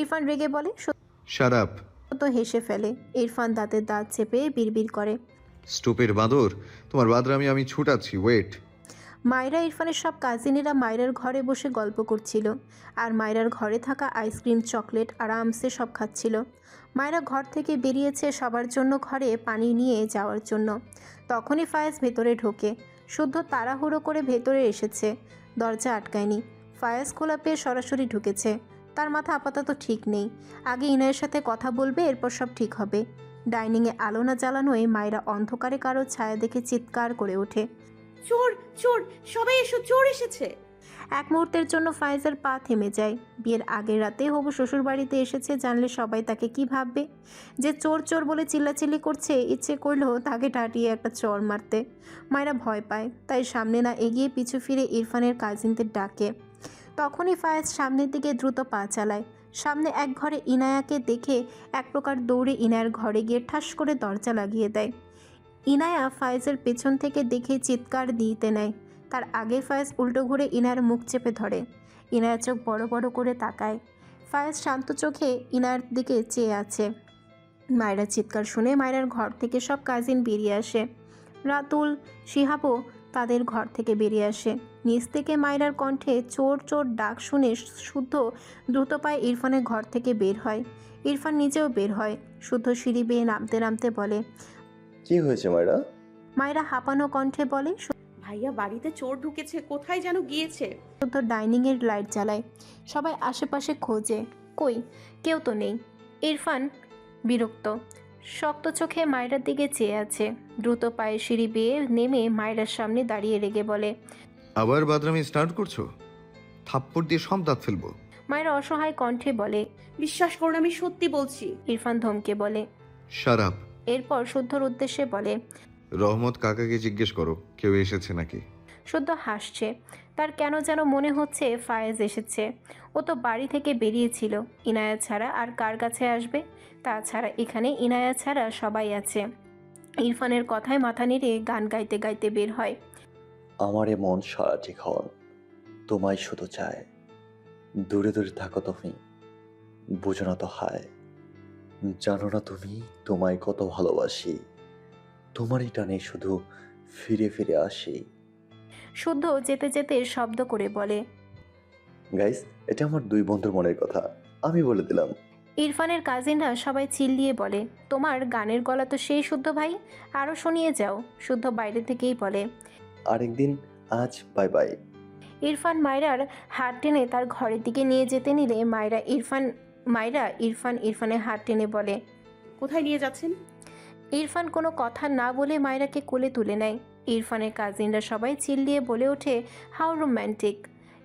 ইরফান রেগে বলে। Shut up. সত্য হেসে ফেলে। ইরফান দাঁতের দাঁত চেপে বিড়বিড় করে। স্টুপিড বাঁদর, তোমার বাদরামি আমি ছুটাচ্ছি, ওয়েট। মায়রা ইরফানের সব কাজিনেরা মায়রার ঘরে বসে গল্প করছিল, আর মায়রার ঘরে থাকা আইসক্রিম চকলেট আরামসে সব খাচ্ছিল। মায়রা ঘর থেকে বেরিয়েছে সবার জন্য ঘরে পানি নিয়ে যাওয়ার জন্য। তখনই ফায়েজ ভেতরে ঢোকে। শুদ্ধ তাড়াহুড়ো করে ভেতরে এসেছে, দরজা আটকায়নি। ফায়েজ খোলা পেয়ে সরাসরি ঢুকেছে। তার মাথা আপাতত ঠিক নেই। আগে ইনায়ের সাথে কথা বলবে, এরপর সব ঠিক হবে। ডাইনিংয়ে আলো না জ্বালানোয় মায়রা অন্ধকারে কারো ছায়া দেখে চিৎকার করে ওঠে। চোর চোর, সবাই এসো, চোর এসেছে। এক মুহূর্তের জন্য ফায়েজের পা থেমে যায়। বিয়ের আগের রাতে হবু শ্বশুর বাড়িতে এসেছে জানলে সবাই তাকে কি ভাববে। যে চোর চোর বলে চিল্লাচিল্লি করছে, ইচ্ছে করলেও তাকে টাটিয়ে একটা চর মারতে। মায়েরা ভয় পায়, তাই সামনে না এগিয়ে পিছু ফিরে ইরফানের কাজিনদের ডাকে। তখনই ফায়েজ সামনের দিকে দ্রুত পা চালায়। সামনে এক ঘরে ইনায়াকে দেখে এক প্রকার দৌড়ে ইনায়ার ঘরে গিয়ে ঠাস করে দরজা লাগিয়ে দেয়। ইনায়া ফায়েজের পেছন থেকে দেখে চিৎকার দিতে নেয়। তার আগে ফায়েজ উল্টো ঘুরে ইনার মুখ চেপে ধরে। ইনায়ার চোখ বড় বড় করে তাকায়। ফায়েজ শান্ত চোখে ইনার দিকে চেয়ে আছে। মায়রার চিৎকার শুনে মায়রার ঘর থেকে সব কাজিন বেরিয়ে আসে। রাতুল, শিহাবও তাদের ঘর থেকে বেরিয়ে আসে। নিচ থেকে মায়রার কণ্ঠে চোর চোর ডাক শুনে শুদ্ধ দ্রুত পায়ে ইরফানের ঘর থেকে বের হয়। ইরফান নিজেও বের হয়। শুদ্ধ সিঁড়ি বেয়ে নামতে নামতে বলে। কি হয়েছে মায়েরা? মায়রা হাঁপানো কণ্ঠে বলে। ভাইয়া বাড়িতে চোর ঢুকেছে, কোথায় যেন গিয়েছে। শুদ্ধ ডাইনিংয়ের লাইট জ্বালায়। সবাই আশেপাশে খোঁজে, কই কেউ তো নেই। ইরফান বিরক্ত শক্ত চোখে মায়রার দিকে চেয়ে আছে। দ্রুত পায়ে সিঁড়ি বেয়ে নেমে মায়রার সামনে দাঁড়িয়ে রেগে বলে। আবার বাদরামি স্টার্ট করছো? থাপ্পড় দিয়ে সব দাঁত ফেলবো। মায়রা অসহায় কণ্ঠে বলে। বিশ্বাস করুন, আমি সত্যি বলছি। ইরফান ধমকে বলে। Shut up. এরপর শুদ্ধর উদ্দেশ্যে বলে। রহমত কাকাকে জিজ্ঞেস করো কেউ এসেছে নাকি। শুদ্ধ হাসছে। তার কেন যেন মনে হচ্ছে ফায়েজ এসেছে। ও তো বাড়ি থেকে বেরিয়েছিল। ইনায়া ছাড়া আর কার কাছে আসবে? তাছাড়া এখানে ইনায়া ছাড়া সবাই আছে। ইরফানের কথায় মাথা নেড়ে গান গাইতে গাইতে বের হয়। আমার এ মন সারাটিক্ষণ তোমায় শুধু চায়। দূরে দূরে থাকো তুমি, বুঝো না তো হায়। জানো না তুমি তোমায় কত ভালোবাসি। তোমারই টানে শুধু ফিরে ফিরে আসি। শুদ্ধ যেতে যেতে শব্দ করে বলে। গাইস, এটা আমার দুই বন্ধুর মনের কথা, আমি বলে দিলাম। ইরফানের কাজিনরা সবাই চিল্লিয়ে বলে। তোমার গানের গলা তো সেই শুদ্ধ ভাই, আরও শুনিয়ে যাও। শুদ্ধ বাইরে থেকেই বলে। আরেকদিন, আজ বাই বাই। ইরফান মায়রার হাত টেনে তার ঘরের দিকে নিয়ে যেতে নিলে মায়রা ইরফানের হাত টেনে বলে। কোথায় নিয়ে যাচ্ছেন? ইরফান কোনো কথা না বলে মায়রাকে কোলে তুলে নেয়। ইরফানের কাজিনরা সবাই চিল্লিয়ে বলে ওঠে, হাউ রোম্যান্টিক।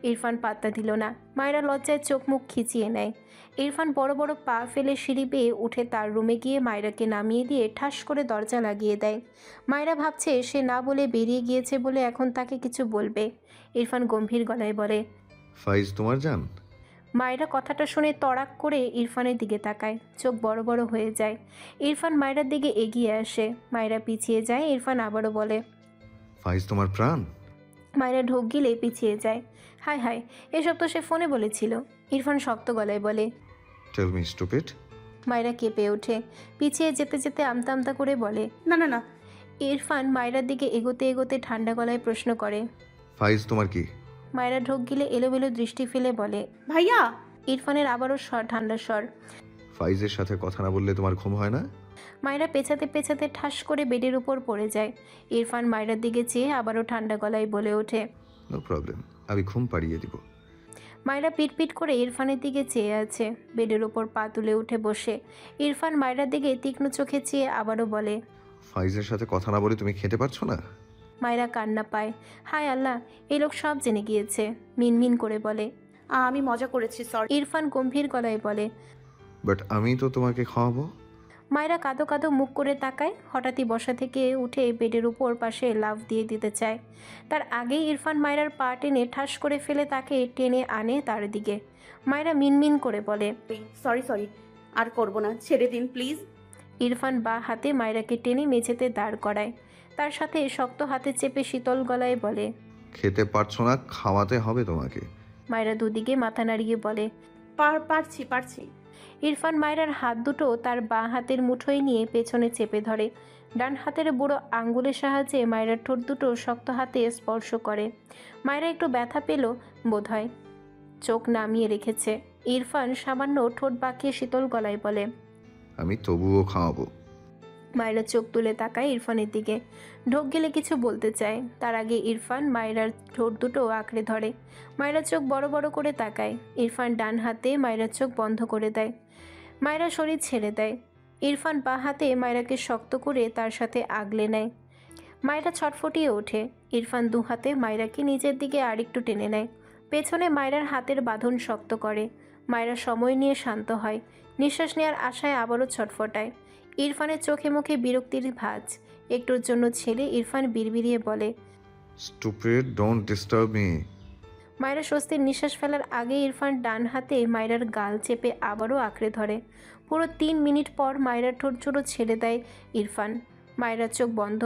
ইরফান পাত্তা দিল না। মায়রা লজ্জায় চোখ মুখ খিচিয়ে নেয়। ইরফান বড় বড় পা ফেলে সিঁড়ি বেয়ে উঠে তার রুমে গিয়ে মায়রাকে নামিয়ে দিয়ে ঠাস করে দরজা লাগিয়ে দেয়। মায়রা ভাবছে সে না বলে বেরিয়ে গিয়েছে বলে এখন তাকে কিছু বলবে। ইরফান গম্ভীর গলায় বলে। ফাইজ তোমার জান? মায়রা কথাটা শুনে তড়াক করে ইরফানের দিকে তাকায়। চোখ বড় বড় হয়ে যায়। ইরফান মায়রার দিকে এগিয়ে আসে। মায়রা পিছিয়ে যায়। ইরফান আবারও বলে। ফাইজ তোমার প্রাণ? মায়রা ঢোক গিলে পিছিয়ে যায়। হায় হায়, এসব তো সে ফোনে বলেছিল। ইরফান শক্ত গলায় বলে। Tell me stupid. মায়রা কেঁপে ওঠে। পিছিয়ে যেতে যেতে আমতা আমতা করে বলে। না না না। ইরফান মায়রার দিকে এগোতে এগোতে ঠান্ডা গলায় প্রশ্ন করে। ফাইজ তোমার কি? মায়রা ঢোক গিলে এলোমেলো দৃষ্টি ফেলে বলে। ভাইয়া। ইরফানের আবারও ঠান্ডা স্বর। ফাইজের সাথে কথা না বললে তোমার ঘুম হয় না? মায়রা পেছাতে পেছাতে ঠাস করে বেডের উপর পড়ে যায়। ইরফান মায়রার দিকে চেয়ে আবারও ঠান্ডা গলায় বলে ওঠে। নো প্রবলেম, আমি ঘুম পাড়িয়ে দিব। মায়রা পিটপিট করে ইরফানের দিকে চেয়ে আছে। বেডের উপর পা তুলে উঠে বসে ইরফান মায়রার দিকে তীক্ষ্ণ চোখে চেয়ে আবারও বলে। ফাইজের সাথে কথা না বলে তুমি খেতে পারছো না? মায়রা কান্না পায়। হায় আল্লাহ, এই লোক সব জেনে গিয়েছে। মিনমিন করে বলে। আমি মজা করেছি, সরি। ইরফান গম্ভীর গলায় বলে। বাট আমি তো তোমাকে খাওয়াবো। মায়রা কাঁদো কাঁদো মুখ করে তাকায়। হঠাৎই বসা থেকে উঠে বেডের উপর পাশে লাফ দিয়ে দিতে চায়। তার আগেই ইরফান মায়রার পা টেনে ঠাস করে ফেলে তাকে টেনে আনে তার দিকে। মায়রা মিনমিন করে বলে। সরি সরি, আর করব না, ছেড়ে দিন প্লিজ। ইরফান বা হাতে মায়রাকে টেনে মেঝেতে দাঁড় করায়। তার সাথে শক্ত হাতে চেপে শীতল গলায় বলে। খেতে পারছো না, খাওয়াতে হবে তোমাকে। মায়রা দুদিকে মাথা নাড়িয়ে বলে। পারছি পারছি। ইরফান মায়রার হাত দুটো তার বাঁ হাতের মুঠোয় নিয়ে পেছনে চেপে ধরে। ডান হাতের বুড়ো আঙ্গুলের সাহায্যে মায়রার ঠোঁট দুটো শক্ত হাতে স্পর্শ করে। মায়রা একটু ব্যথা পেল বোধহয়, চোখ নামিয়ে রেখেছে। ইরফান সামান্য ঠোঁট বাঁকিয়ে শীতল গলায় বলে, আমি তবুও খাওয়াবো। মায়রা চোখ তুলে তাকায় ইরফানের দিকে। ঢোক গেলে কিছু বলতে চায়, তার আগে ইরফান মায়রার ঠোঁট দুটো আঁকড়ে ধরে। মায়রা চোখ বড় বড় করে তাকায়। ইরফান ডান হাতে মায়রার চোখ বন্ধ করে দেয়। মায়রা শরীর ছেড়ে দেয়। ইরফান বাঁ হাতে মায়রাকে শক্ত করে তার সাথে আগলে নেয়। মায়রা ছটফটিয়ে ওঠে। ইরফান দু হাতে মায়রাকে নিজের দিকে আরেকটু টেনে নেয়। পেছনে মায়রার হাতের বাঁধন শক্ত করে। মায়রা সময় নিয়ে শান্ত হয়। নিঃশ্বাস নেওয়ার আশায় আবারও ছটফটায়। ইরফানের চোখে মুখে বিরক্তির ভাঁজ। একটুর জন্য ছেলে ইরফান বিড়বিড়িয়ে বলে, স্টুপিড, ডোন্ট ডিস্টার্ব মি। মায়রা স্বস্তির নিঃশ্বাস ফেলার আগে ইরফান ডান হাতে মায়রার গাল চেপে আবারও আঁকড়ে ধরে। পুরো 3 মিনিট পর মায়রার ঠোঁট জোড়ো ছেড়ে দেয় ইরফান। মায়রার চোখ বন্ধ।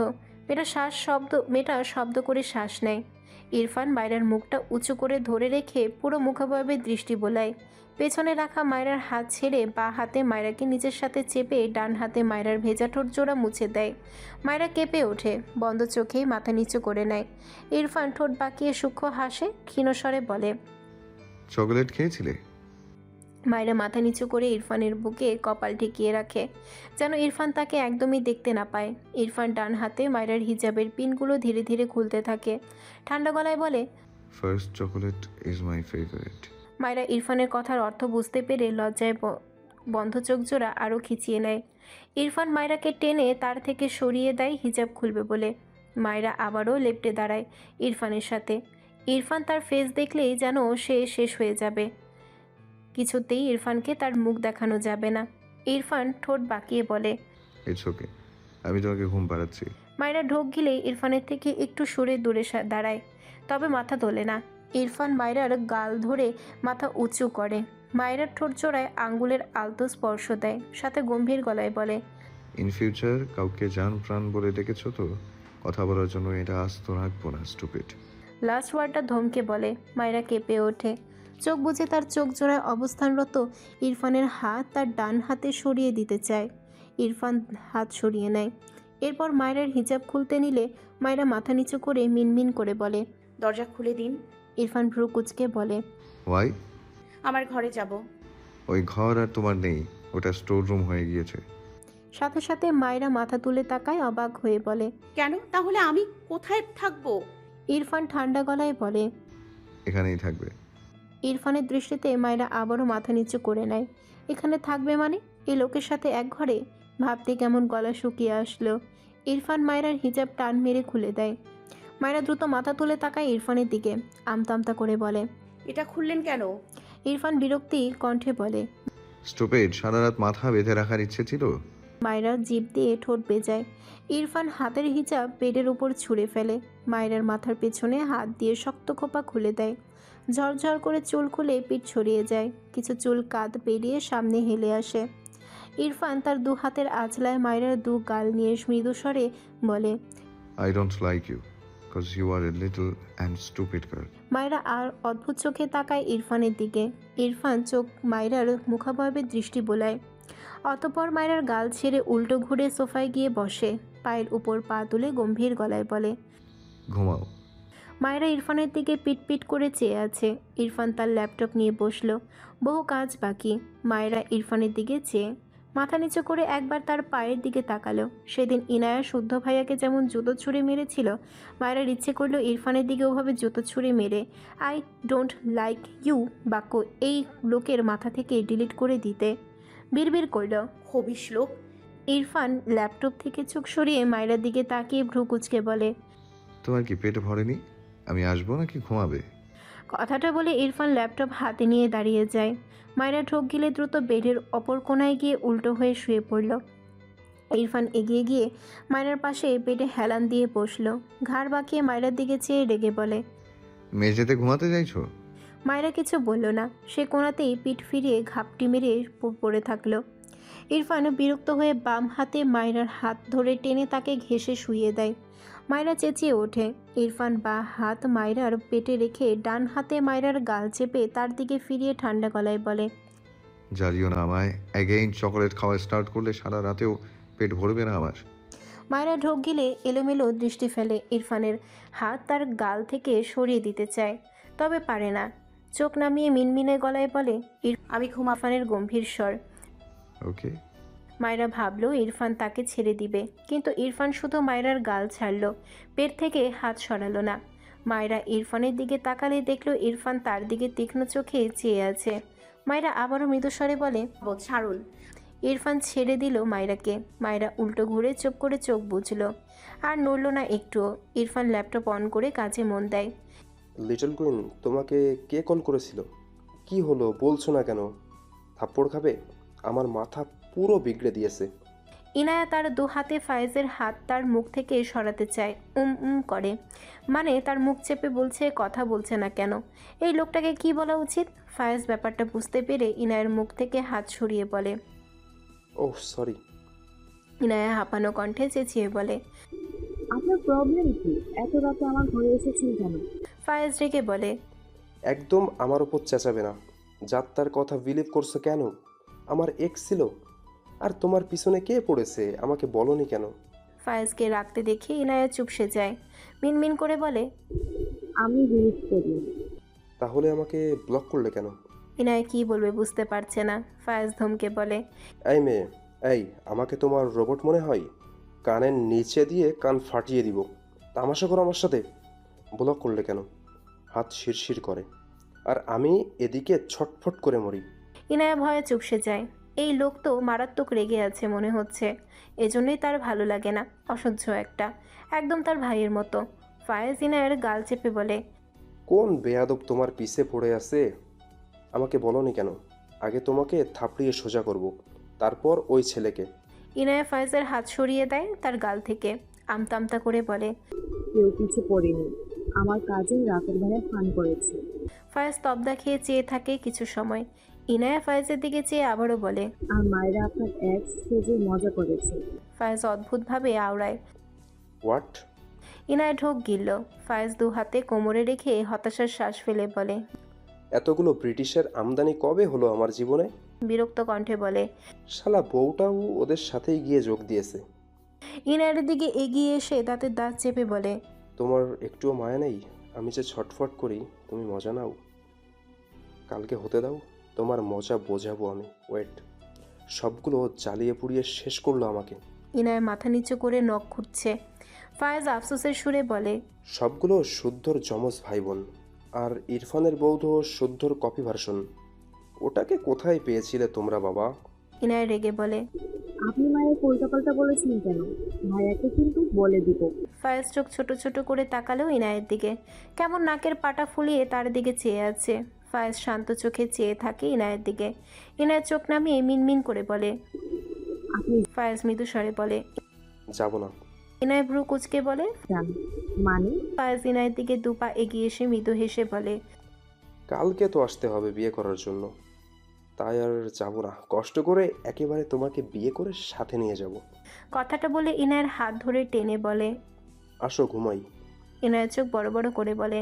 মেয়েটা শব্দ করে শ্বাস নেয়। ইরফান মায়রার মুখটা উঁচু করে ধরে রেখে পুরো মুখাবয়বে দৃষ্টি বোলায়। পেছনে রাখা মায়রার হাত ছেড়ে বাঁ হাতে মায়রাকে নিজের সাথে চেপে ডান হাতে মায়রার ভেজা ঠোঁট জোড়া মুছে দেয়। মায়রা কেঁপে ওঠে, বন্ধ চোখেই মাথা নিচু করে নেয়। ইরফান ঠোঁট বাঁকিয়ে সূক্ষ্ম হাসে, ক্ষীণস্বরে বলে, চকোলেট খেয়েছিলে? মায়রা মাথা নিচু করে ইরফানের বুকে কপাল ঠেকিয়ে রাখে, যেন ইরফান তাকে একদমই দেখতে না পায়। ইরফান ডান হাতে মায়রার হিজাবের পিনগুলো ধীরে ধীরে খুলতে থাকে। ঠান্ডা গলায় বলে, first chocolate is my favourite. Myra ইরফানের কথার অর্থ বুঝতে পেরে লজ্জায় বন্ধ চোখ জোড়া আরও খিচিয়ে নেয়। ইরফান মায়রাকে টেনে তার থেকে সরিয়ে দেয় হিজাব খুলবে বলে। মায়রা আবারও লেপ্টে দাঁড়ায় ইরফানের সাথে। ইরফান তার ফেস দেখলেই যেন সে শেষ হয়ে যাবে। কিছুতেই ইরফানকে তার মুখ দেখানো যাবে না। ইরফান ঠোঁট বাঁকিয়ে বলে, ইটস ওকে, আমি তোমাকে ঘুম পাড়াচ্ছি। মায়রা ঢোক গিলেই ইরফানের থেকে একটু সরে দূরে দাঁড়ায়, তবে মাথা তোলে না। ইরফান মায়রার গাল ধরে মাথা উঁচু করে। মায়রার ঠোঁট জোড়ায় আঙ্গুলের আলতো স্পর্শ দেয়, সাথে গম্ভীর গলায় বলে, ইন ফিউচার কাউকে জান প্রাণ বলে ডেকেছো তো? কথা বলার জন্য এটা আস্ত রাখবো না, স্টুপিড। লাস্ট ওয়ার্ডটা ধমকে বলে। মায়রা কেঁপে ওঠে। চোখ বুজে তার চোখ জোড়ায় অবস্থানরত ইরফানের হাত তার ডান হাতে সরিয়ে দিতে চায়। ইরফান হাত সরিয়ে নেয়। এরপর মায়রার হিজাব খুলতে নিলে মায়রা মাথা নিচু করে মিনমিন করে বলে, দরজা খুলে দিন। ইরফান ভ্রু কুচকে বলে, ওয়াই? আমার ঘরে যাব। ওই ঘর আর তোমার নেই, ওটা স্টোর রুম হয়ে গিয়েছে। সাথে সাথে মায়রা মাথা তুলে তাকায় অবাক হয়ে বলে, কেন? তাহলে আমি কোথায় থাকবো? ইরফান ঠান্ডা গলায় বলে, এখানেই থাকবে। ইরফানের দৃষ্টিতে মায়রা আবারও মাথা নিচু করে নেয়। এখানে থাকবে মানে? এই লোকের সাথে এক ঘরে? ভাবতে কেমন গলা শুকিয়ে আসলো। ইরফান মায়রার হিজাব টান মেরে খুলে দেয়। মায়রা দ্রুত মাথা তুলে তাকায় ইরফানের দিকে, আমতা আমতা করে বলে, এটা খুললেন কেন? ইরফান বিরক্তি কণ্ঠে বলে, স্টুপিড, সারা রাত মাথা বেঁধে রাখার ইচ্ছে ছিল? মায়রা জিভ দিয়ে ঠোঁট বেজায়। ইরফান হাতের হিজাব বেডের উপর ছুঁড়ে ফেলে। মায়রার মাথার পেছনে হাত দিয়ে শক্ত খোপা খুলে দেয়। ঝরঝর করে চুল খুলে পিঠ ছড়িয়ে যায়। কিছু চুল কাঁধ পেরিয়ে সামনে হেলে আসে। ইরফান তার দু হাতের আঁচলায় মায়রার দু গাল নিয়ে মৃদু স্বরে বলে, I don't like you because you are a little and stupid girl. Myra আর অদ্ভুত চোখে তাকায় ইরফানের দিকে। ইরফান চোখ মায়রার মুখাবয়বে দৃষ্টি বোলায়। অতঃপর মায়রার গাল ছেড়ে উল্টো ঘুরে সোফায় গিয়ে বসে। পায়ের উপর পা তুলে গম্ভীর গলায় বলে, ঘুমাও। মায়রা ইরফানের দিকে পিট করে চেয়ে আছে। ইরফান তার ল্যাপটপ নিয়ে বসলো। বহু কাজ বাকি। মায়রা ইরফানের দিকে চেয়ে মাথা নিচু করে একবার তার পায়ের দিকে তাকালো। সেদিন ইনায়া শুদ্ধ ভাইয়াকে যেমন জুতো ছুঁড়ে মেরেছিল, মায়রার ইচ্ছে করলো ইরফানের দিকে ওভাবে জুতো ছুঁড়ে মেরে আই ডোন্ট লাইক ইউ বাক্য এই লোকের মাথা থেকে ডিলিট করে দিতে। বিড়বিড় করল। খবিশ লোক। ইরফান ল্যাপটপ থেকে চোখ সরিয়ে মায়রার দিকে তাকিয়ে ভ্রু কুচকে বলে, তোমার কি পেট ভরেনি? আমি আসবো নাকি ঘুমাবে? কথাটা বলে ইরফান ল্যাপটপ হাতে নিয়ে দাঁড়িয়ে যায়। মায়রা ঠোক গিলে দ্রুত বেডের অপর কোণায় গিয়ে উল্টো হয়ে শুয়ে পড়ল। ইরফান এগিয়ে গিয়ে মায়রার পাশে বেডে হেলান দিয়ে বসলো। ঘাড় বাঁকিয়ে মায়রার দিকে চেয়ে রেগে বলে, মেঝেতে ঘুমাতে চাইছো? মায়রা কিছু বলল না। সে কোণাতেই পিঠ ফিরিয়ে ঘাপটি মেরে পড়ে থাকলো। ইরফান বিরক্ত হয়ে বাম হাতে মায়রার হাত ধরে টেনে তাকে ঘেঁষে শুইয়ে দেয়। মায়রা চেঁচিয়ে ওঠে। ইরফান বা হাত মায়রার পেটে রেখে ডান হাতে মায়রার গাল চেপে তার দিকে ফিরিয়ে ঠান্ডা গলায় বলে, জ্বালিও না আমায়। অ্যাগেইন চকোলেট খাওয়া স্টার্ট করলে সারা রাতেও পেট ভরবে না আমার। মায়েরা ঢোক গিলে এলোমেলো দৃষ্টি ফেলে ইরফানের হাত তার গাল থেকে সরিয়ে দিতে চায়, তবে পারে না। চোখ নামিয়ে মিনমিনে গলায় বলে, আমি ইরফানের গম্ভীর স্বর। ওকে। মায়েরা ভাবলো ইরফান তাকে ছেড়ে দিবে, কিন্তু ইরফান শুধু মায়েরার গাল ছাড়লো, পেট থেকে হাত সরালো না। মায়েরা ইরফানের দিকে তাকালে দেখলো ইরফান তার দিকে তীক্ষ্ণ চোখে চেয়ে আছে। মায়েরা আবারও মৃদুস্বরে বলে, ছাড়ুন। ইরফান ছেড়ে দিল মায়েরাকে। মায়েরা উল্টো ঘুরে চুপ করে চোখ বুঝলো, আর নড়ল না একটুও। ইরফান ল্যাপটপ অন করে কাজে মন দেয়। লিটল কুইন, তোমাকে কে কল করেছিল? কি হলো বলছো না কেন? থাপ্পড় খাবে? আমার মাথা পুরো বিগড়ে দিয়েছে। ইনায়া তার দু হাতে ফায়েজের হাত তার মুখ থেকে সরাতে চায়, করে, মানে তার মুখ চেপে বলছে কথা বলছে না কেন। এই লোকটাকে কি বলা উচিত? ফায়েজ ব্যাপারটা বুঝতে পেরে ইনায়ের মুখ থেকে হাত সরিয়ে বলে। Oh sorry. ইনায়া হাঁপানো কণ্ঠে চেঁচিয়ে বলে, আপনার প্রবলেম কি? এত রাতে আমার ঘরে এসেছেন কেন? ফায়েজ রেগে বলে, একদম আমার ওপর চেঁচাবে না। যাত্রার কথা বিলিভ করছো কেন? আমার এক্স ছিল। আর তোমার পিছনে কে পড়েছে আমাকে বলনি কেন? ফায়েজকে রাখতে দেখে ইনায়া চুপসে যায়। মিনমিন করে বলে, আমি বিলিভ করি। তাহলে আমাকে ব্লক করলে কেন? ইনায়া কি বলবে বুঝতে পারছে না। ফায়েজ ধমকে বলে, এই মেয়ে, এই আমাকে তোমার রোবট মনে হয়? কানের নিচে দিয়ে কান ফাটিয়ে দিব। তামাশা করো আমার সাথে? ব্লক করলে কেন? হাত শিরশির করে, আর আমি এদিকে ছটফট করে মরি। ইনায়া ভয়ে চুপসে যায়। এই লোক তো মারাত্মক রেগে আছে মনে হচ্ছে, এজন্যই তার ভালো লাগে না। অসহ্য একটা, একদম তার ভাইয়ের মতো। ফায়েজ ইনায়ের গাল চেপে বলে, কোন বেয়াদব তোমার পিছে পড়ে আছে? আমাকে বলনি কেন? আগে তোমাকে থাপড়িয়ে সোজা করব, তারপর ওই ছেলেকে। ইনায়া ফায়েজের হাত সরিয়ে দেয় তার গাল থেকে। আমতা আমতা করে বলে, কেউ কিছু করিনি। আমার কাজে রাতের বেলায় ফান করেছে। ফায়েজ তবদা খেয়ে চেয়ে থাকে কিছু সময়। ইনায়া ফায়েজের দিকে চেয়ে আবারও বলে, আর মায়েরা আপনার এক্স সেজে মজা করেছে। ফায়েজ অদ্ভুতভাবে আওড়ায়। হোয়াট? ইনায়া ঢোক গিলল। ফায়েজ দু হাতে কোমরে রেখে হতাশার শ্বাস ফেলে বলে, এতগুলো ব্রিটিশের আমদানি কবে হলো আমার জীবনে? বিরক্ত কণ্ঠে বলে। শালা বউটাও ওদের সাথেই গিয়ে যোগ দিয়েছে। ইনায়ের দিকে এগিয়ে এসে দাঁতের দাঁত চেপে বলে, তোমার একটুও মায়া নেই? আমি যে ছটফট করি তুমি মজা নাও? কালকে হতে দাও, তোমার মজা বোঝাবো আমি। ওয়েট। সবগুলো জ্বালিয়ে পুড়িয়ে শেষ করলো আমাকে। ইনায় মাথা নিচু করে নখ খুঁটছে। ফায়েজ আফসোসের সুরে বলে, সবগুলো শুদ্ধর যমজ ভাই বোন, আর ইরফানের বৌদ্ধ শুদ্ধর কপি ভার্সন। ওটাকে কোথায় পেয়েছিলে তোমরা বাবা? ইনায় রেগে বলে। আপনি মায়ের উল্টাপাল্টা বলেছেন কেন? ভাইয়াকে কিন্তু বলে দিব। ফায়েজ চোখ ছোট ছোট করে তাকালো ইনায়ের দিকে, কেমন নাকের পাটা ফুলিয়ে তার দিকে চেয়ে আছে। ফায়েজ শান্ত চোখে চেয়ে থাকে ইনায়ের দিকে। ইনায়ের চোখ নামিয়ে মিনমিন করে বলে। আপনি ফায়েজ মৃদু স্বরে বলে, যাব না। ইনায় ভ্রু কুচকে বলে। যান। মানে? ফায়েজ ইনায়ের দিকে দুপা এগিয়ে এসে মৃদু হেসে বলে, কালকে তো আসতে হবে বিয়ে করার জন্য, তাই আর যাব না। কষ্ট করে একেবারে তোমাকে বিয়ে করে সাথে নিয়ে যাব। কথাটা বলে ইনায়ের হাত ধরে টেনে বলে। আসো ঘুমাই। ইনায়ের চোখ বড় বড় করে বলে,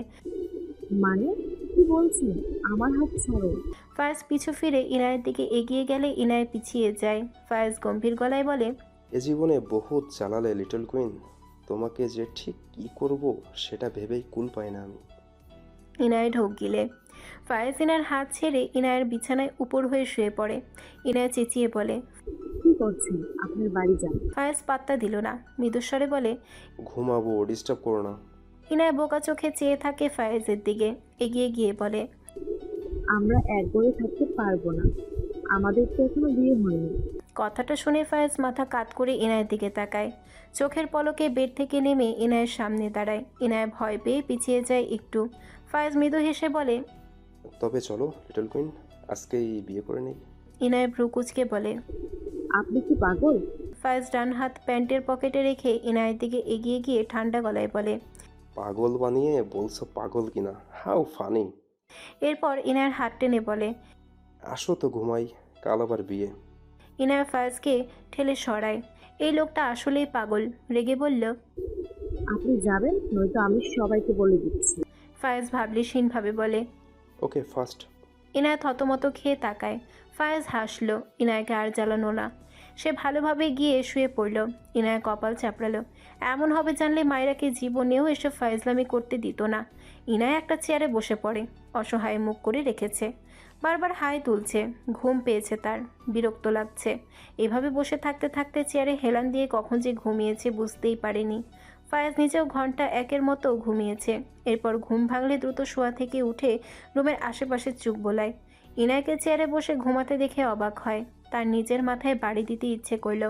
মানে কি বলছেন? আমার হাত ছাড়ো। ফায়েজ পিছু ফিরে ইনায়ের দিকে এগিয়ে গেলে ইনায় পিছিয়ে যায়। ফায়েজ গম্ভীর গলায় বলে, এ জীবনে বহুত চালালে লিটল কুইন, তোমাকে যে ঠিক কি করব সেটা ভেবেই কুল পাই না আমি। ইনায় ঢোক গিলে। ফায়েজ ইনার হাত ছেড়ে ইনায়ের বিছানায় উপর হয়ে শুয়ে পড়ে। ইনায় চেঁচিয়ে বলে, কি করছেন? আপনার বাড়ি যান। ফায়েজ পাত্তা দিল না, মৃদুস্বরে বলে। ঘুমাবো, ডিস্টার্ব করো না। ইনায় বোকা চোখে চেয়ে থাকে ফায়েজের দিকে, এগিয়ে গিয়ে বলে, আমরা এক ঘরে থাকতে পারবো না। আমাদের তো এখনো বিয়ে হয়নি। কথাটা শুনে ফায়েজ মাথা কাত করে ইনায়ের দিকে তাকায়। চোখের পলকে বেড থেকে নেমে ইনায়ের সামনে দাঁড়ায়। ইনায় ভয় পেয়ে পিছিয়ে যায় একটু। ফায়েজ মৃদু হেসে বলে, তবে চলো লিটল কুইন, আজকেই বিয়ে করে নেই। ইনায় ভ্রু কুচকে বলে। আপনি কি পাগল? ফায়েজ ডান হাত প্যান্টের পকেটে রেখে ইনায়ের দিকে এগিয়ে গিয়ে ঠান্ডা গলায় বলে, পাগল বানিয়ে বলছো পাগল কিনা? How funny. এরপর ইনায়ের হাত টেনে বলে, আসো তো ঘুমাই, কাল আবার বিয়ে। ইনায় ফায়েজকে ঠেলে সরায়। এই লোকটা আসলেই পাগল। রেগে বলল, আপনি যাবেন, নয়তো আমি সবাইকে বলে দিচ্ছি। ফায়েজ ভাবলেশীনভাবে বলে। Okay first. ইনায় থতমত খেয়ে তাকায়। ফায়েজ হাসলো। ইনায়াকে আর জ্বালানো না। সে ভালোভাবে গিয়ে শুয়ে পড়ল। ইনায়া কপাল চাপড়ালো। এমন হবে জানলে মায়েরাকে জীবনেও এসব ফাইজলামি করতে দিত না। ইনায়া একটা চেয়ারে বসে পড়ে। অসহায় মুখ করে রেখেছে। বারবার হাই তুলছে। ঘুম পেয়েছে তার। বিরক্ত লাগছে। এভাবে বসে থাকতে থাকতে চেয়ারে হেলান দিয়ে কখন যে ঘুমিয়েছে বুঝতেই পারেনি। ফায়াজ নিজেও ঘন্টা একের মতো ঘুমিয়েছে। এরপর ঘুম ভাঙলে দ্রুত শোয়া থেকে উঠে রুমের আশেপাশে চুপ বোলায়। ইনায়াকে চেয়ারে বসে ঘুমাতে দেখে অবাক হয়। তার নিজের মাথায় বাড়ি দিতে ইচ্ছে করল।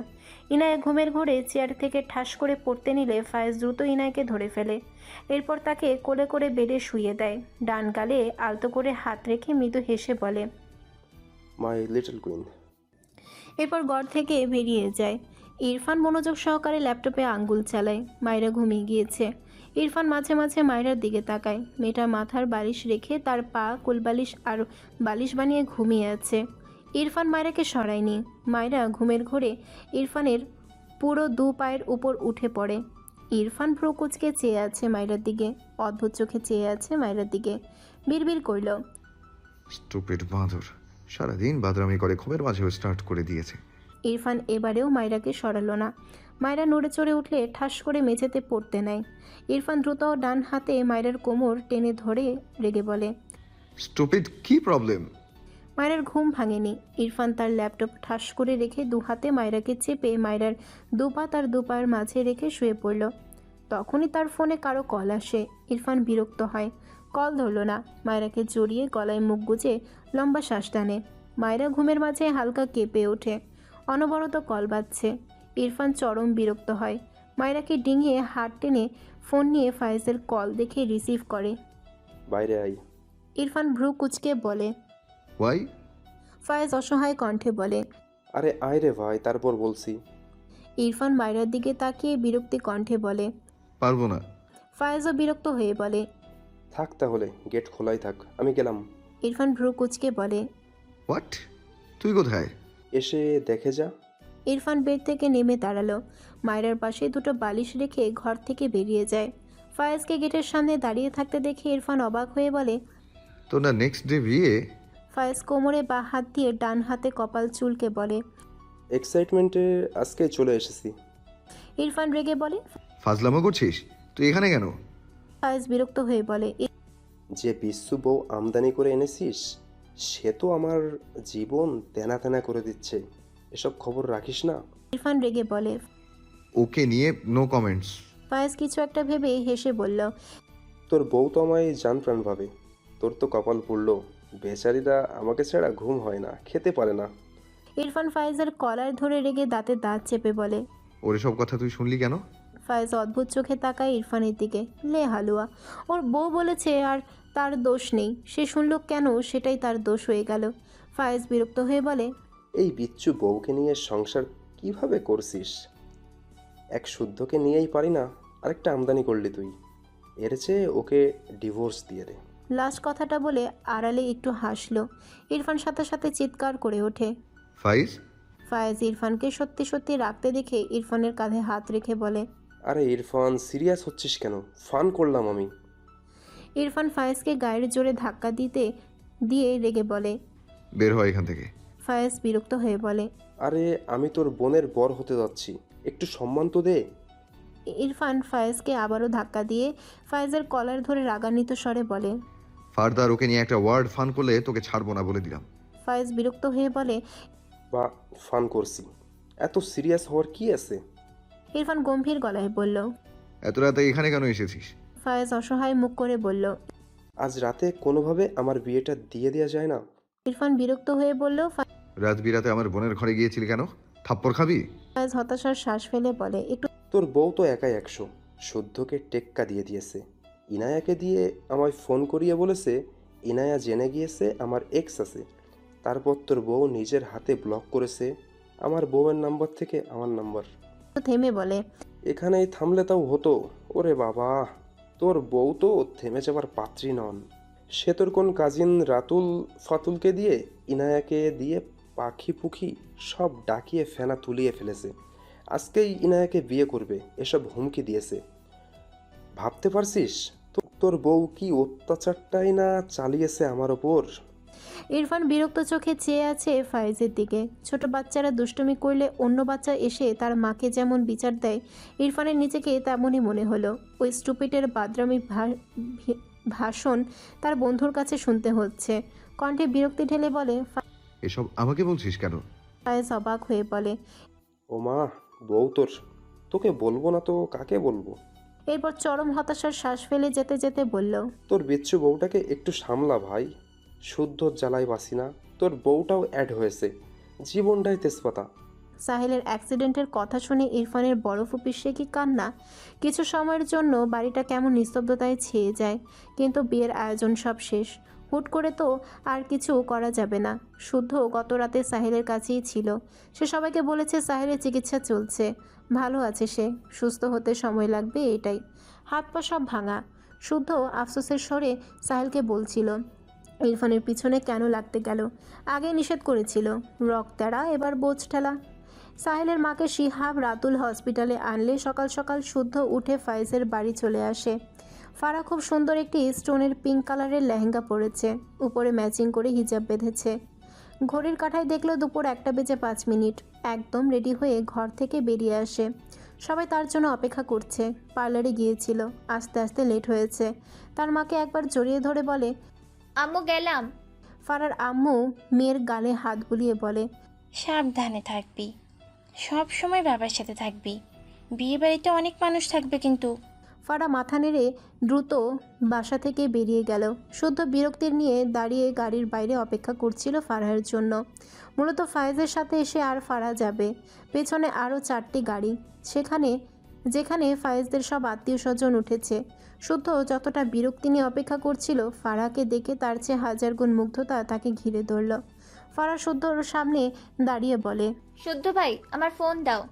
ইনায়া ঘুমের ঘোরে চেয়ার থেকে ঠাস করে পড়তে নিলে ফায়েজ দ্রুত ইনায়াকে ধরে ফেলে। এরপর তাকে কোলে করে বেডে শুইয়ে দেয়। ডান গালে আলতো করে হাত রেখে মৃদু হেসে বলে, মাই লিটল কুইন। এরপর ঘর থেকে বেরিয়ে যায়। ইরফান মনোযোগ সহকারে ল্যাপটপে আঙ্গুল চালায়। মায়েরা ঘুমিয়ে গিয়েছে। ইরফান মাঝে মাঝে মায়েরার দিকে তাকায়। মেয়েটা মাথার বালিশ রেখে তার পা কুলবালিশ আর বালিশ বানিয়ে ঘুমিয়ে আছে। ইরফান মায়েরাকে সরায়নি। মায়েরা ঘুমের ঘোরে ইরফানের পুরো দু পায়ের উপর উঠে পড়ে। ইরফান ভ্রু কুচকে চেয়ে আছে মায়েরার দিকে। অদ্ভুত চোখে চেয়ে আছে মায়েরার দিকে। বিড়বিড় করল, স্টুপিড বাঁদর, সারাদিন বাদরামি করে ঘুমের মাঝেও স্টার্ট করে দিয়েছে। ইরফান এবারেও মায়রাকে সরালো না। মায়রা নড়ে চড়ে উঠলে ঠাস করে মেঝেতে পড়তে নেয়। ইরফান দ্রুত ডান হাতে মায়রার কোমর টেনে ধরে রেগে বলে, স্টুপিড, কি প্রবলেম? মায়রার ঘুম ভাঙেনি। ইরফান তার ল্যাপটপ ঠাস করে রেখে দু হাতে মায়রাকে চেপে মায়রার দুপা তার দুপায়ের মাঝে রেখে শুয়ে পড়ল। তখনই তার ফোনে কারো কল আসে। ইরফান বিরক্ত হয়। কল ধরল না। মায়রাকে জড়িয়ে গলায় মুখ গুজে লম্বা শ্বাস টানে। মায়রা ঘুমের মাঝে হালকা কেঁপে ওঠে। অনবরত কল বাজছে। ইরফান চরম বিরক্ত হয়। মায়রাকে ডিঙিয়ে হাত টেনে ফোন নিয়ে ফায়েজের কল দেখে রিসিভ করে। বাইরে আই। ইরফান ভ্রু কুচকে বলে। ওয়াই? ফায়েজ অসহায় কণ্ঠে বলে। আরে আয় রে ভাই, তারপর বলছি। ইরফান মায়রার দিকে তাকিয়ে বিরক্তি কণ্ঠে বলে। পারবো না। ফায়েজও বিরক্ত হয়ে বলে। থাক তাহলে, গেট খোলাই থাক, আমি গেলাম। ইরফান ভ্রু কুচকে বলে। হোয়াট? তুই কোথায়? এসে দেখে যা। ইরফান বেড থেকে নেমে দাঁড়ালো। মায়রার পাশে দুটো বালিশ রেখে ঘর থেকে বেরিয়ে যায়। ফায়েজকে গেটের সামনে দাঁড়িয়ে থাকতে দেখে ইরফান অবাক হয়ে বলে, তোর না নেক্সট ডে বিয়ে? ফায়েজ কোমরে বা হাত দিয়ে ডান হাতে কপাল চুলকে বলে। এক্সাইটমেন্টে আজকে চলে এসেছি। ইরফান রেগে বলে। ফাজলামো করছিস? তুই এখানে কেন? ফায়েজ বিরক্ত হয়ে বলে, যে বিশ্বু বউ আমদানি করে এনেছিস, সে তো আমার জীবন তেনা তেনা করে দিচ্ছে। এসব খবর রাখিস না। ইরফান রেগে বলে। ওকে নিয়ে নো কমেন্টস। ফায়েজ কিছু একটা ভেবে হেসে বলল, তোর বউ তো আমায় জান প্রাণ ভাবে। তোর তো কপাল পুড়লো। বেচারিরা আমাকে ছাড়া ঘুম হয় না, খেতে পারে না। ইরফান ফায়েজের কলার ধরে রেগে দাঁতে দাঁত চেপে বলে। ওর এসব কথা তুই শুনলি কেন? ফায়েজ অদ্ভুত চোখে তাকায় ইরফানের দিকে। লে হালুয়া, ওর বউ বলেছে আর তার দোষ নেই। সে শুনল কেন, সেটাই তার দোষ হয়ে গেল। ফায়েজ বিরক্ত হয়ে বলে, এই বিচ্ছু বউকে নিয়ে সংসার কিভাবে করছিস? এক শুদ্ধকে নিয়েই পারি না, আরেকটা আমদানি করলি তুই। এর চেয়ে ওকে ডিভোর্স দিয়ে দে। লাস্ট কথাটা বলে আড়ালে একটু হাসলো। ইরফান সাথে সাথে চিৎকার করে ওঠে। ফাইজ? ফায়েজ ইরফানকে সত্যি সত্যি রাখতে দেখে ইরফানের কাঁধে হাত রেখে বলে। আরে ইরফান, সিরিয়াস হচ্ছিস কেন? ফান করলাম আমি। ইরফান ফায়েজকে গায়ের জোরে ধাক্কা দিয়ে রেগে বলে। বের হয় এখান থেকে। ফায়েজ বিরক্ত হয়ে বলে। আরে আমি তোর বোনের বর হতে যাচ্ছি, একটু সম্মান তো দে। ইরফান ফায়েজকে আবারও ধাক্কা দিয়ে ফায়েজের কলার ধরে রাগান্বিত স্বরে বলে। ফার্দার ওকে নিয়ে একটা ওয়ার্ড ফান করলে তোকে ছাড়বো না বলে দিলাম। ফায়েজ বিরক্ত হয়ে বলে। বা ফান করছি, এত সিরিয়াস হওয়ার কি আছে? ইরফান গম্ভীর গলায় বলল। এত রাতে এখানে কেন এসেছিস? ফায়েজ অসহায় মুখ করে বলল। আজ রাতে কোনোভাবে আমার বিয়েটা দিয়ে দেওয়া যায় না? ইরফান বিরক্ত হয়ে বলল। রাত বিরাতে আমার বোনের ঘরে গিয়েছিলি কেন? থাপ্পড় খাবি? ফায়েজ হতাশার শ্বাস ফেলে বলে। একটু তোর বউ তো একাই 100, শুদ্ধকে টেক্কা দিয়ে দিয়েছে। ইনায়াকে দিয়ে আমায় ফোন করিয়ে বলেছে ইনায়া জেনে গিয়েছে আমার এক্স আছে। তারপর তোর বউ নিজের হাতে ব্লক করেছে আমার বউয়ের নাম্বার থেকে আমার নাম্বার। থেমে বলে। এখানেই থামলে তাও হতো। ওরে বাবা, তোর বউ তো থেমে যাবার পাত্রী নন। সে তোর কোন কাজিন রাতুল ফাতুলকে দিয়ে ইনায়াকে দিয়ে পাখি পুখি সব ডাকিয়ে ফেনা তুলিয়ে ফেলেছে। আজকেই ইনায়াকে বিয়ে করবে এসব হুমকি দিয়েছে। ভাবতে পারছিস তোর বউ কি অত্যাচারটাই না চালিয়েছে আমার ওপর? ইরফান বিরক্ত চোখে চেয়ে আছে ফায়েজের দিকে। ছোট বাচ্চারা দুষ্টুমি করলে অন্য বাচ্চা এসে তার মাকে যেমন বিচার দেয়, ইরফানের নিজেকে তেমনই মনে হলো। ওই স্টুপিটের বাদরামি ভাষণ তার বন্ধুর কাছে শুনতে হচ্ছে। কণ্ঠে বিরক্তি ঢেলে বলে, এসব আমাকে বলছিস কেন? ফায়েজ অবাক হয়ে বলে। ও মা, বউ তোর, তোকে বলবো না তো কাকে বলবো? এরপর চরম হতাশার শ্বাস ফেলে যেতে যেতে বলল, তোর বিচ্ছু বউটাকে একটু সামলা ভাই, শুদ্ধ জ্বালাই বাসি না। তোর বউটাও অ্যাড হয়েছে, জীবনটাই তেজপাতা। সাহিলের অ্যাক্সিডেন্টের কথা শুনে ইরফানের বরফ পিষে কি কান্না। কিছু সময়ের জন্য বাড়িটা কেমন নিস্তব্ধতায় ছেয়ে যায়, কিন্তু বিয়ের আয়োজন সব শেষ। হুট করে তো আর কিছু করা যাবে না। শুদ্ধ গত রাতে সাহিলের কাছেই ছিল। সে সবাইকে বলেছে সাহিলের চিকিৎসা চলছে, ভালো আছে সে, সুস্থ হতে সময় লাগবে এটাই। হাত পা সব ভাঙা। শুদ্ধ আফসোসের স্বরে সাহিলকে বলছিল, ইরফানের পিছনে কেন লাগতে গেল? আগে নিষেধ করেছিল, রক তেড়া, এবার বোঝ ঠেলা। সাহিলের মাকে শিহাব রাতুল হসপিটালে আনলে সকাল সকাল শুদ্ধ উঠে ফায়েজের বাড়ি চলে আসে। ফারা খুব সুন্দর একটি স্টোনের পিঙ্ক কালারের লেহেঙ্গা পরেছে, উপরে ম্যাচিং করে হিজাব বেঁধেছে। ঘড়ির কাঁটায় দেখলো দুপুর 1:05। একদম রেডি হয়ে ঘর থেকে বেরিয়ে আসে। সবাই তার জন্য অপেক্ষা করছে। পার্লারে গিয়েছিল, আস্তে আস্তে লেট হয়েছে। তার মাকে একবার জড়িয়ে ধরে বলে, আম্মু গেলাম। ফারার আম্মু মেয়ের গালে হাত বুলিয়ে বলে, সাবধানে থাকবি, সব সময় বাবার সাথে থাকবি। বিয়ে বাড়িতে অনেক মানুষ থাকবে কিন্তু। ফারা মাথা নেড়ে দ্রুত বাসা থেকে বেরিয়ে গেল। শুদ্ধ বিরক্তির নিয়ে দাঁড়িয়ে গাড়ির বাইরে অপেক্ষা করছিল ফারাহের জন্য। মূলত ফায়েজের সাথে এসে আর ফারা যাবে। পেছনে আরও 4টি গাড়ি, যেখানে ফায়েজদের সব আত্মীয় স্বজন উঠেছে। শুদ্ধ যতটা বিরক্তি নিয়ে অপেক্ষা করছিল, ফারাকে দেখে তার চেয়ে 1000 গুণ মুগ্ধতা তাকে ঘিরে ধরল। ফারা শুদ্ধর সামনে দাঁড়িয়ে বলে, শুদ্ধ ভাই, আমার ফোন দাও।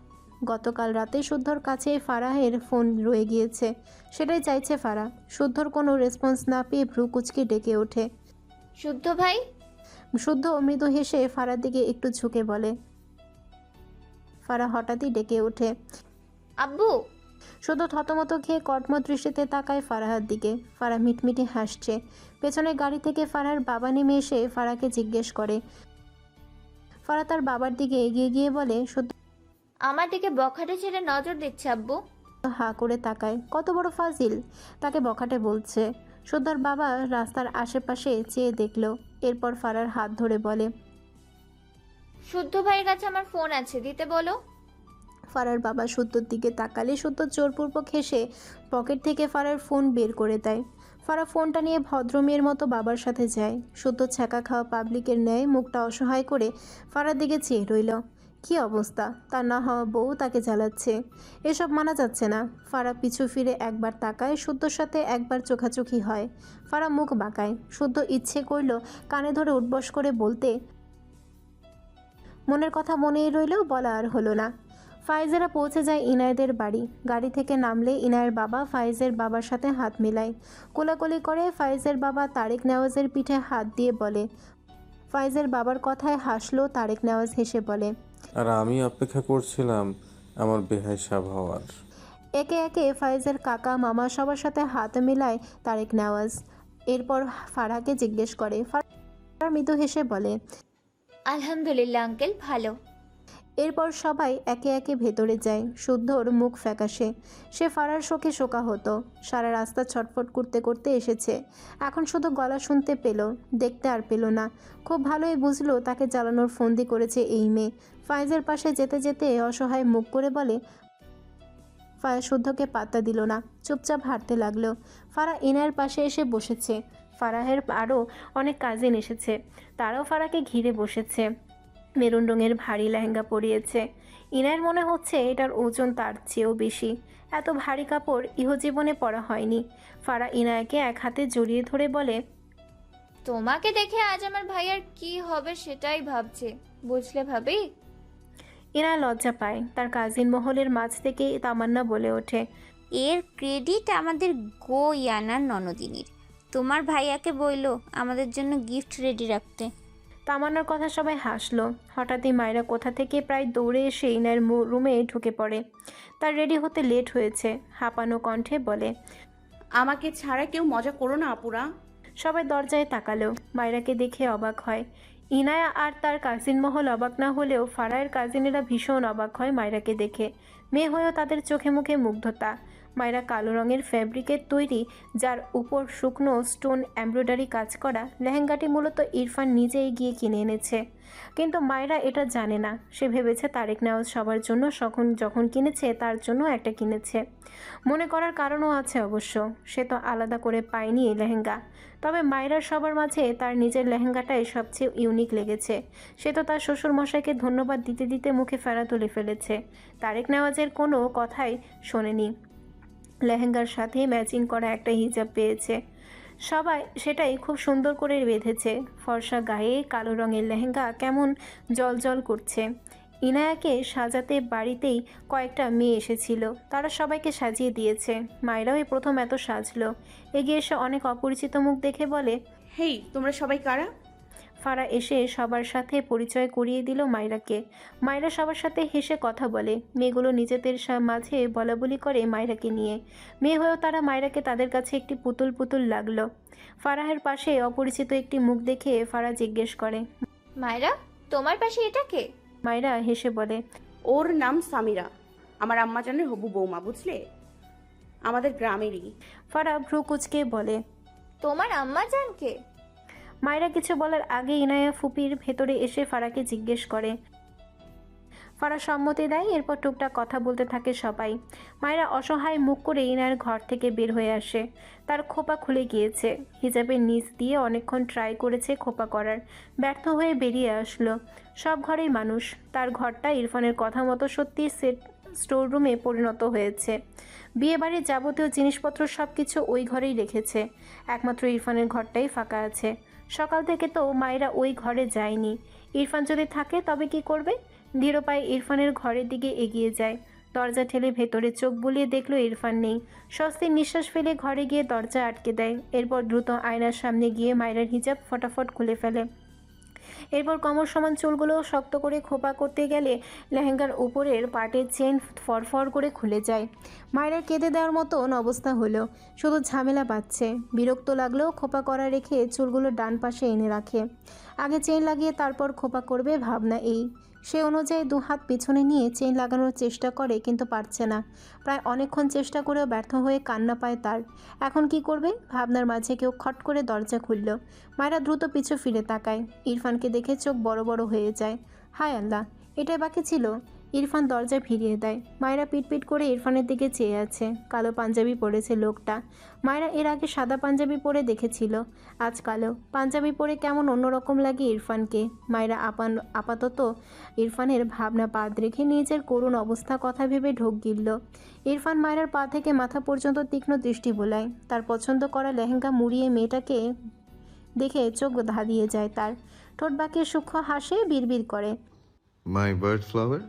গতকাল রাতে শুদ্ধর কাছে ফারাহের ফোন রয়ে গিয়েছে, সেটাই চাইছে ফারা। শুদ্ধর কোনো রেসপন্স না পেয়ে ভ্রু কুচকে ডেকে ওঠে। শুদ্ধ ভাই। শুদ্ধ মৃদু হেসে ফারার দিকে একটু ঝুঁকে বলে। ফারা হঠাৎই ডেকে ওঠে। আব্বু। শুদ্ধ থতমত খেয়ে কটম দৃষ্টিতে তাকায় ফারাহার দিকে। ফারা মিটমিটে হাসছে। পেছনের গাড়ি থেকে ফারার বাবা নেমে এসে ফারাকে জিজ্ঞেস করে। ফারা তার বাবার দিকে এগিয়ে গিয়ে বলে, শুদ্ধ আমার দিকে বখাটে ছেড়ে নজর দিচ্ছে আব্বু। হা করে তাকায়। কত বড় ফাজিল, তাকে বখাটে বলছে। শুদ্ধর বাবা রাস্তার আশেপাশে চেয়ে দেখল, এরপর ফারার হাত ধরে বলে, শুদ্ধ ভাইয়ের কাছে আমার ফোন আছে, দিতে বলো। ফারার বাবা শুদ্ধর দিকে তাকালে শুদ্ধ জোরপূর্বক হেসে পকেট থেকে ফারার ফোন বের করে দেয়। ফারা ফোনটা নিয়ে ভদ্রমেয়ের মতো বাবার সাথে যায়। শুদ্ধ ছ্যাঁকা খাওয়া পাবলিকের ন্যায় মুখটা অসহায় করে ফারার দিকে চেয়ে রইল। কী অবস্থা, তার না হওয়া বউ তাকে জ্বালাচ্ছে। এসব মানা যাচ্ছে না। ফারা পিছু ফিরে একবার তাকায়, শুদ্ধর সাথে একবার চোখাচোখি হয়। ফারা মুখ বাঁকায়। শুদ্ধ ইচ্ছে করল কানে ধরে উঠবস করে বলতে, মনের কথা মনেই রইল, বলা আর হলো না। ফায়েজেরা পৌঁছে যায় ইনায়েদের বাড়ি। গাড়ি থেকে নামলে ইনায়ের বাবা ফায়েজের বাবার সাথে হাত মেলায়। কোলাকুলি করে ফায়েজের বাবা তারেক নেওয়াজের পিঠে হাত দিয়ে বলে। ফায়েজের বাবার কথায় হাসলো তারেক নেওয়াজ, হেসে বলে, আর আমি অপেক্ষা করছিলাম আমার বেহাইসাব হওয়ার। একে একে ফায়েজের কাকা মামা সবার সাথে হাত মেলায় তারেক নেওয়াজ। এরপর ফারাকে জিজ্ঞেস করে। ফারা মৃদু হেসে বলে, আলহামদুলিল্লাহ আঙ্কেল, ভালো। এরপর সবাই একে একে ভেতরে যায়। শুদ্ধর মুখ ফ্যাকাশে। সে ফারার শোকে শোকা হতো। সারা রাস্তা ছটফট করতে করতে এসেছে। এখন শুধু গলা শুনতে পেল, দেখতে আর পেল না। খুব ভালোই বুঝলো তাকে জ্বালানোর ফন্দি করেছে এই মেয়ে। ফায়েজের পাশে যেতে যেতে অসহায় মুখ করে বলে। ফায়েজ শুদ্ধকে পাত্তা দিল না, চুপচাপ হাঁটতে লাগলো। ফারা ইনায়ের পাশে এসে বসেছে। ফারাহের আরও অনেক কাজিন এসেছে, তারাও ফারাকে ঘিরে বসেছে। মেরুন রঙের ভারী লেহেঙ্গা পরিয়েছে। ইনায়ের মনে হচ্ছে এটার ওজন তার চেয়েও বেশি। এত ভারী কাপড় ইহজীবনে পরা হয়নি। ফারা ইনায়াকে এক হাতে জড়িয়ে ধরে বলে, তোমাকে দেখে আজ আমার ভাইয়ার কি হবে সেটাই ভাবছে, বুঝলে ভাবি। ইনায়া লজ্জা পায়। তার কাজিন মহলের মাঝ থেকে তামান্না বলে ওঠে, এর ক্রেডিট আমাদের ইয়ানার ননদিনীর। তোমার ভাইয়াকে বইলো আমাদের জন্য গিফট রেডি রাখতে। তামান্নার কথা সবাই হাসলো। হঠাৎই মায়েরা কোথা থেকে প্রায় দৌড়ে এসে ইনায়ের রুমে ঢুকে পড়ে। তার রেডি হতে লেট হয়েছে। হাঁপানো কণ্ঠে বলে, আমাকে ছাড়া কেউ মজা করো না আপুরা। সবাই দরজায় তাকালো। মায়রাকে দেখে অবাক হয়। ইনায়া আর তার কাজিন মহল অবাক না হলেও ফারায়ের কাজিনেরা ভীষণ অবাক হয় মায়রাকে দেখে। মেয়ে হয়েও তাদের চোখে মুখে মুগ্ধতা। মায়রা কালো রঙের ফ্যাব্রিকের তৈরি, যার উপর শুকনো স্টোন এমব্রয়ডারি কাজ করা লেহেঙ্গাটি মূলত ইরফান নিজেই গিয়ে কিনে এনেছে। কিন্তু মায়রা এটা জানে না। সে ভেবেছে তারেক নেওয়াজ সবার জন্য যখন কিনেছে তার জন্য একটা কিনেছে। মনে করার কারণও আছে অবশ্য, সে তো আলাদা করে পায়নি এই লেহেঙ্গা। তবে মায়রার সবার মাঝে তার নিজের লেহেঙ্গাটাই সবচেয়ে ইউনিক লেগেছে। সে তো তার শ্বশুর মশাইকে ধন্যবাদ দিতে দিতে মুখে ফেরা তুলে ফেলেছে। তারেক নেওয়াজের কোনো কথাই শোনেনি। লেহেঙ্গার সাথে ম্যাচিং করা একটা হিজাব পেয়েছে। সবাই সেটাই খুব সুন্দর করে বেঁধেছে। ফর্সা গায়ে কালো রঙের লেহেঙ্গা কেমন জলজল করছে। ইনায়াকে সাজাতে বাড়িতেই কয়েকটা মেয়ে এসেছিল, তারা সবাইকে সাজিয়ে দিয়েছে। মায়েরাও এই প্রথম এত সাজলো। এগিয়ে এসে অনেক অপরিচিত মুখ দেখে বলে, হেই, তোমরা সবাই কারা? ফারা এসে সবার সাথে পরিচয় করিয়ে দিল মায়রাকে। মায়রা সবার সাথে হেসে কথা বলে। মেয়েগুলো নিজেদের মাঝে বলাবলি করে মায়রাকে নিয়ে। মেয়ে হয়েও তারা মায়রাকে তাদের কাছে একটি পুতুল পুতুল লাগলো। ফারাহের পাশে অপরিচিত একটি মুখ দেখে ফারা জিজ্ঞেস করে, মায়েরা, তোমার পাশে এটা কে? মায়রা হেসে বলে, ওর নাম সামিরা, আমার আম্মাজানের হবু বৌমা, বুঝলে? আমাদের গ্রামেরই। ফারা ভ্রু কুচকে বলে, তোমার আম্মা জান কে? মায়রা কিছু বলার আগে ইনায়া ফুপির ভেতরে এসে ফারাকে জিজ্ঞেস করে। ফারা সম্মতি দেয়। এরপর টুকটাক কথা বলতে থাকে সবাই। মায়েরা অসহায় মুখ করে ইনায়ের ঘর থেকে বের হয়ে আসে। তার খোপা খুলে গিয়েছে। হিজাবের নিচ দিয়ে অনেকক্ষণ ট্রাই করেছে খোপা করার, ব্যর্থ হয়ে বেরিয়ে আসলো। সব ঘরেই মানুষ। তার ঘরটা ইরফানের কথা মতো সত্যি স্টোর রুমে পরিণত হয়েছে। বিয়েবাড়ির যাবতীয় জিনিসপত্র সব কিছু ওই ঘরেই রেখেছে। একমাত্র ইরফানের ঘরটাই ফাঁকা আছে। সকাল থেকে তো মায়েরা ওই ঘরে যায়নি। ইরফান যদি থাকে তবে কি করবে? ধীর পায়ে ইরফানের ঘরের দিকে এগিয়ে যায়। দরজা ঠেলে ভেতরে চোখ বুলিয়ে দেখলো ইরফান নেই। স্বস্তির নিঃশ্বাস ফেলে ঘরে গিয়ে দরজা আটকে দেয়। এরপর দ্রুত আয়নার সামনে গিয়ে মায়েরার হিজাব ফটাফট খুলে ফেলে। এরপর কোমর সমান চুলগুলো শক্ত করে খোপা করতে গেলে লেহেঙ্গার উপরের পাটের চেন ফরফর করে খুলে যায়। মায়েরা কেঁদে দেওয়ার মতন অবস্থা হলো। শুধু ঝামেলা পাচ্ছে। বিরক্ত লাগলেও খোপা করা রেখে চুলগুলো ডান পাশে এনে রাখে। আগে চেন লাগিয়ে তারপর খোপা করবে ভাবনা এই। সে অনুযায়ী দু হাত পিছনে নিয়ে চেন লাগানোর চেষ্টা করে, কিন্তু পারছে না। প্রায় অনেকক্ষণ চেষ্টা করেও ব্যর্থ হয়ে কান্না পায় তার। এখন কি করবে ভাবনার মাঝে কেউ খট করে দরজা খুলল। মায়েরা দ্রুত পিছু ফিরে তাকায়। ইরফানকে দেখে চোখ বড় বড় হয়ে যায়। হায় আল্লাহ, এটাই বাকি ছিল। ইরফান দরজা ফিরিয়ে দেয়। মায়েরা পিটপিট করে ইরফানের দিকে চেয়ে আছে। কালো পাঞ্জাবি পরেছে লোকটা। মায়েরা এর আগে সাদা পাঞ্জাবি পরে দেখেছিল, আজ কালো পাঞ্জাবি পরে কেমন অন্যরকম লাগে ইরফানকে। মায়েরা আপাতত ইরফানের ভাবনা বাদ রেখে নিজের করুণ অবস্থা কথা ভেবে ঢোক গিলল। ইরফান মায়েরার পা থেকে মাথা পর্যন্ত তীক্ষ্ণ দৃষ্টি বোলায়। তার পছন্দ করা লেহেঙ্গা মুড়িয়ে মেয়েটাকে দেখে চোখ ধাঁধিয়ে যায় তার। ঠোঁট বাঁকিয়ে সূক্ষ্ম হাসে, বিড়বিড় করে, মাই বার্ড ফ্লাওয়ার।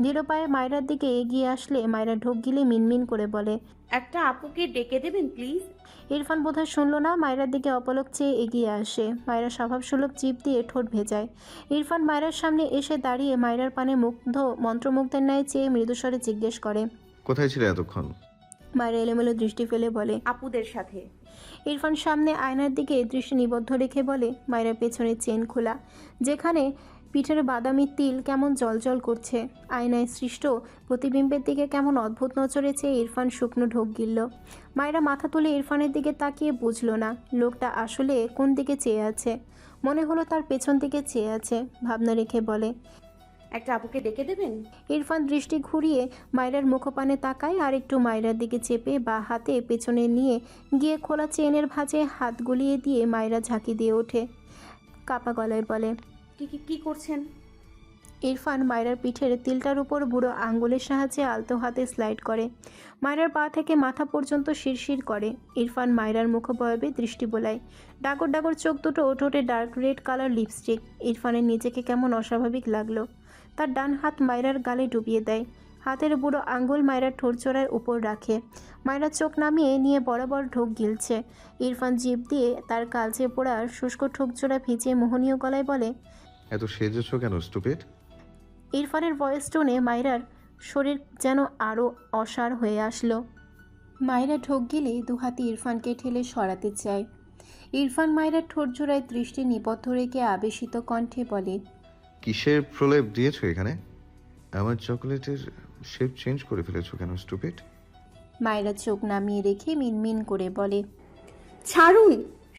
ধীর পায়ে মায়েরার দিকে এগিয়ে আসলে মায়েরা ঢোক গিলে মিনমিন করে বলে, একটা আপুকে ডেকে দেবেন প্লিজ? ইরফান বোধহয় শুনল না। মায়েরার দিকে অপলক চেয়ে এগিয়ে আসে। মায়েরা স্বভাবসুলভ জিভ দিয়ে ঠোঁট ভেজায়। ইরফান মায়েরার সামনে এসে দাঁড়িয়ে মায়েরার পানে মন্ত্রমুগ্ধের ন্যায় চেয়ে মৃদুস্বরে জিজ্ঞেস করে, কোথায় ছিলে এতক্ষণ? মায়েরা এলোমেলো দৃষ্টি ফেলে বলে, আপুদের সাথে। ইরফান সামনে আয়নার দিকে দৃষ্টি নিবদ্ধ রেখে বলে, মায়েরার পেছনে চেন খোলা, যেখানে পিঠের বাদামি তিল কেমন জলজল করছে। আয়নায় সৃষ্ট প্রতিবিম্বের দিকে কেমন অদ্ভুত নজরে চেয়ে ইরফান শুকনো ঢোক গিলল। মায়েরা মাথা তুলে ইরফানের দিকে তাকিয়ে বুঝল না লোকটা আসলে কোন দিকে চেয়ে আছে। মনে হলো তার পেছন দিকে চেয়ে আছে। ভাবনা রেখে বলে, একটা আপুকে ডেকে দেবেন? ইরফান দৃষ্টি ঘুরিয়ে মায়েরার মুখপানে তাকায় আর একটু মায়েরার দিকে চেপে বা হাতে পেছনে নিয়ে গিয়ে খোলা চেনের ভাঁজে হাত গুলিয়ে দিয়ে মায়েরা ঝাঁকি দিয়ে ওঠে। কাপা গলায় বলে, কি করছেন? ইরফান মায়েরার পিঠের তিলটার উপর বুড়ো আঙ্গুলের সাহায্যে আলতো হাতে স্লাইড করে। মায়েরার পা থেকে মাথা পর্যন্ত শিরশির করে। ইরফান মায়েরার মুখবয়বে দৃষ্টি বোলায়। ডাগর ডাগর চোখ দুটো, ঠোঁটে ডার্ক রেড কালার লিপস্টিক। ইরফানের নিজেকে কেমন অস্বাভাবিক লাগলো। তার ডান হাত মায়েরার গালে ডুবিয়ে দেয়। হাতের বুড়ো আঙ্গুল মায়েরার ঠোঁটচোড়ার উপর রাখে। মায়েরা চোখ নামিয়ে নিয়ে বরাবর ঢোক গিলছে। ইরফান জিভ দিয়ে তার কালচে পোড়া শুষ্ক ঠোঁটচোড়া ভিজিয়ে মোহনীয় গলায় বলে, এত সেজেছো কেন স্টুপিড? ইরফানের ভয়েস টোনে মায়েরার শরীর যেন আরও অসাড় হয়ে আসলো। মায়েরা ঢোক গিলে দুহাতে ইরফানকে ঠেলে সরাতে চায়। ইরফান মায়েরার ঠোঁট জোড়ায় দৃষ্টি নিবদ্ধ রেখে আবেশিত কণ্ঠে বলে, কিসের প্রলেপ দিয়েছো এখানে? আমার চকোলেটের শেপ চেঞ্জ করে ফেলেছো কেন স্টুপিড? মায়েরা চোখ নামিয়ে রেখে মিনমিন করে বলে, ছাড়ুন।